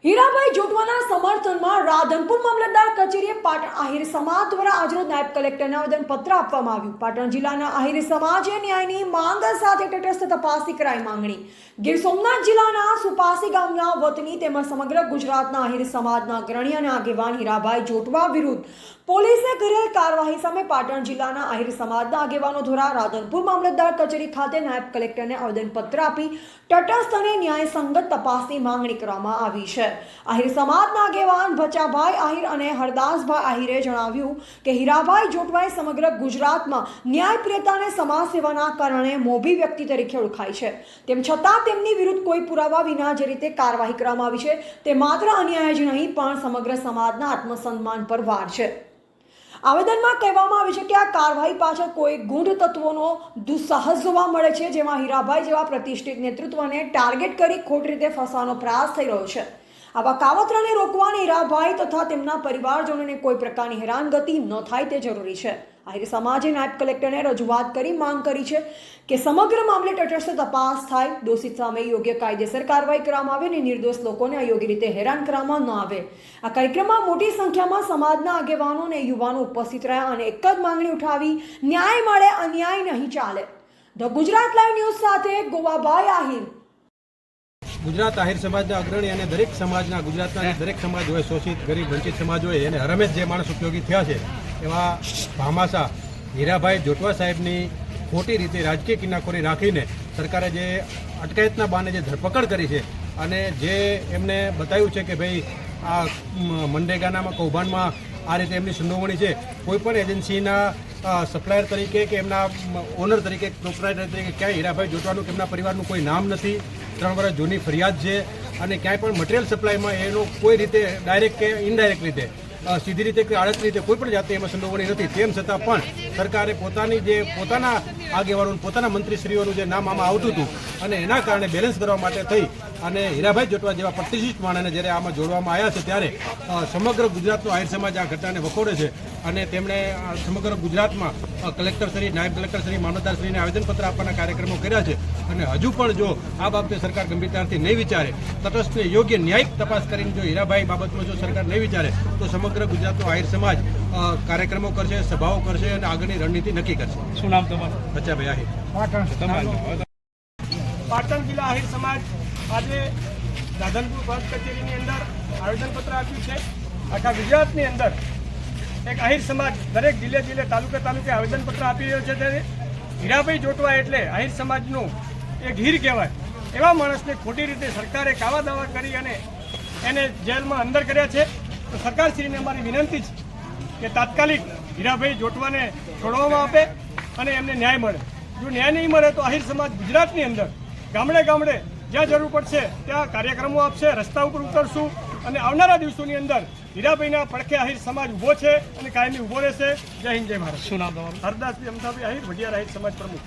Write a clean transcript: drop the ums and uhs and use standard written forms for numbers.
હીરાભાઈ જોટવાના સમર્થનમાં રાધનપુર મામલતદાર કચેરીએ પાટણ આહિર સમાજ દ્વારા આજરોજ નાયબ કલેક્ટરને આવેદનપત્ર આપવામાં આવ્યું। પાટણ જિલ્લાના આહિર સમાજે ન્યાયની માંગ સાથે તટસ્થ તપાસની કરાઈ માંગણી। ગીર સોમનાથ જિલ્લાના સુપાસી ગામના વતની તેમજ સમગ્ર ગુજરાતના આહિર સમાજના અગ્રણી અને આગેવાન હીરાભાઈ જોટવા વિરુદ્ધ પોલીસે કરેલ કાર્યવાહી સામે પાટણ જિલ્લાના આહિર સમાજના આગેવાનો દ્વારા રાધનપુર મામલતદાર કચેરી ખાતે નાયબ કલેક્ટરને આવેદનપત્ર આપી તટસ્થ અને ન્યાયસંગત તપાસની માંગણી કરવામાં આવી છે। આહિર સમાજના આગેવાન ભચાભાઈ આહિર અને હરદાસભાઈ આહિરે જણાવ્યું કે હીરાભાઈ જોટવાએ સમગ્ર ગુજરાતમાં ન્યાયપ્રિયતા અને સમાજ સેવાના કારણે મોભી વ્યક્તિ તરીકે ઓળખાય છે। તેમ છતાં તેમની વિરુદ્ધ કોઈ પુરાવા વિના જે રીતે કાર્યવાહી કરવામાં આવી છે તે માત્ર અન્યાય જ નહીં પણ સમગ્ર સમાજના આત્મસન્માન પર વાર છે। આવેદનમાં કહેવામાં આવ્યું છે કે આ કાર્યવાહી પાછળ કોઈ ગૂઢ તત્વોનો દુસ્સાહસ જોવા મળે છે, જેમાં હીરાભાઈ જેવા પ્રતિષ્ઠિત નેતૃત્વને ટાર્ગેટ કરી ખોટી રીતે ફસાવાનો પ્રયાસ થઈ રહ્યો છે। આવા કાવતરાને રોકવાની હીરાભાઈ તથા તેમના પરિવારજનોને કોઈ પ્રકારની હેરાનગતિ ન થાય તે જરૂરી છે। આહિર સમાજે નાયબ કલેક્ટરને રજૂઆત કરી માંગ કરી છે કે સમગ્ર મામલે તટસ્થ તપાસ થાય, દોષિત સામે યોગ્ય કાયદેસર કાર્યવાહી કરવામાં આવે અને નિર્દોષ લોકોને અયોગ્ય રીતે હેરાન કરવામાં ન આવે। આ કાર્યક્રમમાં મોટી સંખ્યામાં સમાજના આગેવાનો અને યુવાનો ઉપસ્થિત રહ્યા અને એક જ માંગણી ઉઠાવી, ન્યાય મળે, અન્યાય નહીં ચાલે। ધ ગુજરાત લાઈવ ન્યૂઝ સાથે ગોવાભાઈ આહિર। ગુજરાત આહિર સમાજના અગ્રણી અને દરેક સમાજના ગુજરાતના દરેક સમાજ હોય, શોષિત ગરીબ વંચિત સમાજ હોય, એને હરમેશ જે માણસ ઉપયોગી થયા છે એવા ભામાસા હીરાભાઈ જોટવા સાહેબની ખોટી રીતે રાજકીય કિનાખોરી રાખીને સરકારે જે અટકાયતના બહાને જે ધરપકડ કરી છે અને જે એમને બતાવ્યું છે કે ભાઈ આ મનરેગાના કૌભાંડમાં આ રીતે એમની સંડોવણી છે, કોઈપણ એજન્સીના સપ્લાયર તરીકે કે એમના ઓનર તરીકે, પ્રોપરાઇટર તરીકે ક્યાંય હીરાભાઈ જોટવાનું કે એમના પરિવારનું કોઈ નામ નથી। 3 વર્ષ જૂની ફરિયાદ છે અને ક્યાંય પણ મટીરિયલ સપ્લાયમાં એનો કોઈ રીતે ડાયરેક્ટ કે ઇનડાયરેક્ટ રીતે, સીધી રીતે કે આડત રીતે કોઈ પણ જાતે એમાં સંડોવણી નથી। તેમ છતાં પણ સરકારે પોતાના આગેવાનોનું, પોતાના મંત્રીશ્રીઓનું જે નામ આમાં આવતું હતું અને એના કારણે બેલેન્સ કરવા માટે થઈ અને હીરાભાઈ જોટવા જેવા પ્રતિષ્ઠિત માણસને જ્યારે આમાં જોડવામાં આવ્યા છે ત્યારે સમગ્ર ગુજરાતનો આહિર સમાજ આ ઘટનાને વખોડે છે અને તેમણે સમગ્ર ગુજરાતમાં કલેક્ટરશ્રી, નાયબ કલેક્ટરશ્રી, મામલતદારશ્રીને આવેદનપત્ર આપવાના કાર્યક્રમો કર્યા છે અને હજુ પણ જો આ બાબતે સરકાર ગંભીરતાથી નહીં વિચારે, તટસ્થ યોગ્ય ન્યાયિક તપાસ કરીને જો હીરાભાઈ બાબતમાં જો સરકાર નહીં વિચારે તો સમગ્ર ગુજરાતનો આહિર સમાજ કાર્યક્રમો કરશે, સભાઓ કરશે અને આગળની રણનીતિ નક્કી કરશે। શું નામ તમારું? ભચાભાઈ આહિર, પાટણ જિલ્લા આહિર સમાજ આજે રાધનપુર પ્રાંત કચેરીની અંદર આવેદનપત્ર આપ્યું છે। આખા ગુજરાતની અંદર એક આહિર સમાજ દરેક જિલ્લે તાલુકે આવેદનપત્ર આપી રહ્યો છે। ત્યારે હીરાભાઈ જોટવા એટલે આહિર સમાજનું એક હીર કહેવાય એવા માણસને ખોટી રીતે સરકારે કાવા દાવા કરી અને એને જેલમાં અંદર કર્યા છે। તો સરકારશ્રીને અમારી વિનંતી છે કે તાત્કાલિક હીરાભાઈ જોટવાને છોડવામાં આપે અને એમને ન્યાય મળે। જો ન્યાય નહીં મળે તો આહિર સમાજ ગુજરાતની અંદર ગામડે જ્યાં જરૂર પડશે ત્યાં કાર્યક્રમો આપશે, રસ્તા ઉપર ઉતરશું અને આવનારા દિવસોની અંદર હીરાભાઈના પડખે આહિર સમાજ ઊભો છે અને કાયમી ઊભો રહેશે। જય હિન્દ, જય ભારત। શું નામ તમારું? હરદાસભાઈ અમદાભાઈ આહિર, વઢિયાર આહિર સમાજ પ્રમુખ।